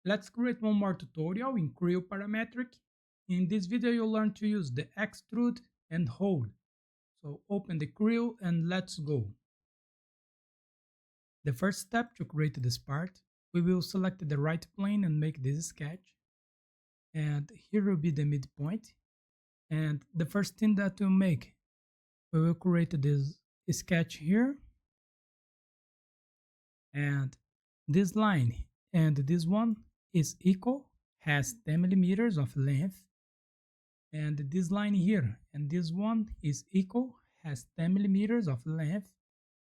Let's create one more tutorial in Creo Parametric. In this video, you'll learn to use the extrude and hold. So open the Creo and let's go. The first step to create this part, we will select the right plane and make this sketch. And here will be the midpoint. And the first thing that we'll make, we will create this sketch here. And this line and this one is equal, has 10 millimeters of length. And this line here and this one is equal, has 10 millimeters of length.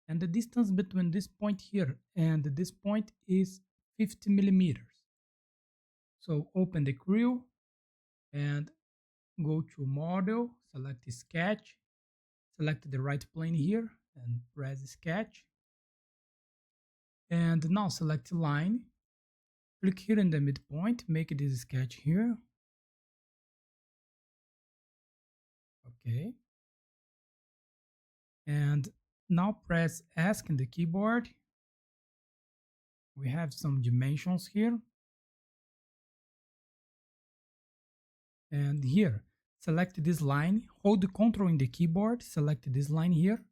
And the distance between this point here and this point is 50 millimeters. So open the Creo and go to Model, select Sketch, select the right plane here and press Sketch. And now select Line, click here in the midpoint, make this sketch here. Okay. And now press ESC in the keyboard. We have some dimensions here. And here, select this line, hold the Ctrl in the keyboard, select this line here,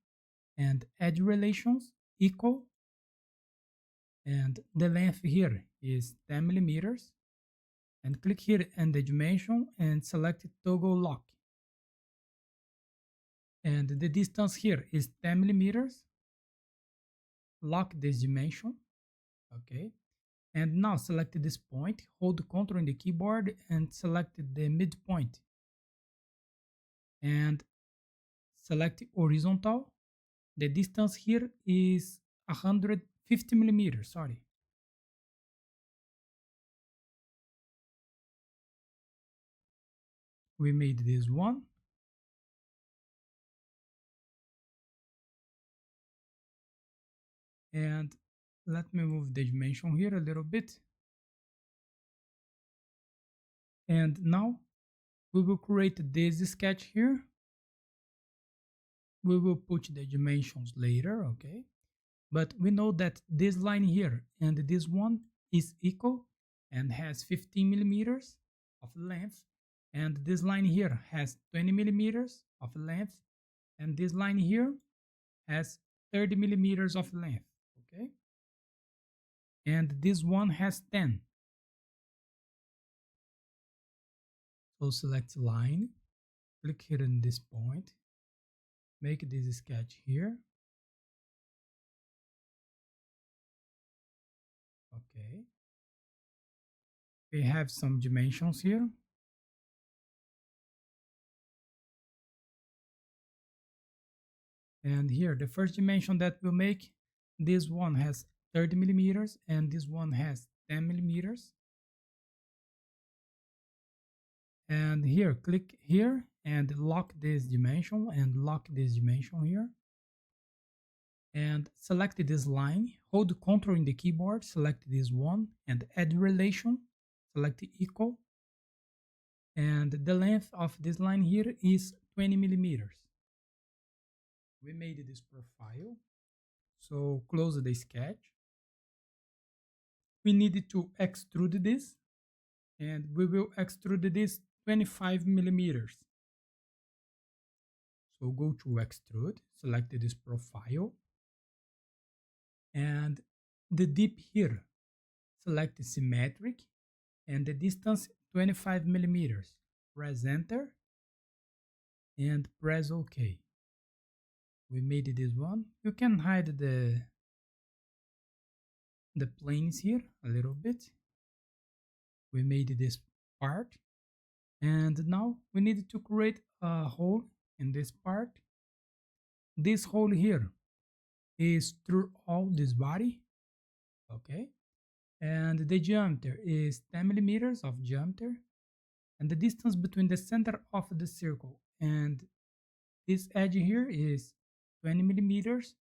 and edge relations equal. And the length here is 10 millimeters. And click here in the dimension and select toggle lock. And the distance here is 10 millimeters. Lock this dimension. Okay. And now select this point, hold Ctrl in the keyboard and select the midpoint. And select horizontal. The distance here is 150 millimeters, sorry. We made this one. And let me move the dimension here a little bit. And now we will create this sketch here. We will put the dimensions later, okay? But we know that this line here and this one is equal and has 15 millimeters of length. And this line here has 20 millimeters of length. And this line here has 30 millimeters of length, okay? And this one has 10. So select line, click here in this point, make this sketch here. Okay. We have some dimensions here. And here, the first dimension that we'll make, this one has 30 millimeters and this one has 10 millimeters. And here, click here and lock this dimension and lock this dimension here. And select this line, hold Ctrl in the keyboard, select this one and add relation, select equal. And the length of this line here is 20 millimeters. We made this profile. So close the sketch. We need to extrude this, and we will extrude this 25 millimeters. So go to Extrude, select this profile, and the dip here, select Symmetric, and the distance 25 millimeters. Press Enter, and press OK. We made this one. You can hide the planes here a little bit. We made this part. And now we need to create a hole in this part. This hole here is through all this body. Okay. And the diameter is 10 millimeters of diameter. And the distance between the center of the circle and this edge here is 20 millimeters.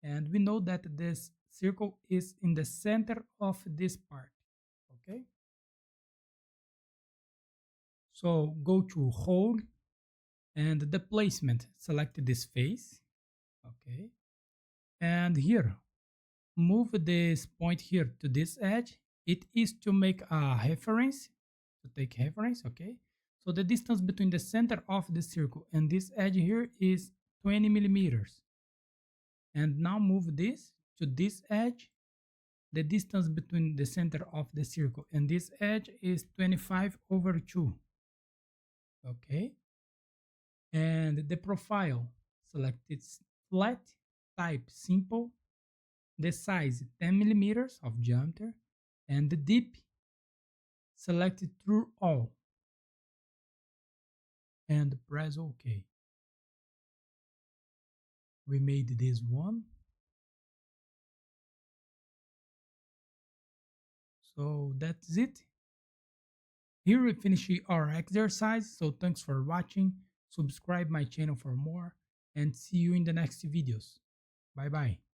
And we know that this circle is in the center of this part. Okay. So go to hole and the placement, select this face. Okay. And here, move this point here to this edge it is to make a reference, to take reference, okay? So the distance between the center of the circle and this edge here is 20 millimeters. And now move this to this edge. The distance between the center of the circle and this edge is 25 over 2. Okay. And the profile, select its flat, type simple, the size 10 millimeters of diameter, and the dip, select it through all, and press OK. We made this one. So that's it. Here we finish our exercise. So thanks for watching. Subscribe my channel for more and see you in the next videos. Bye bye.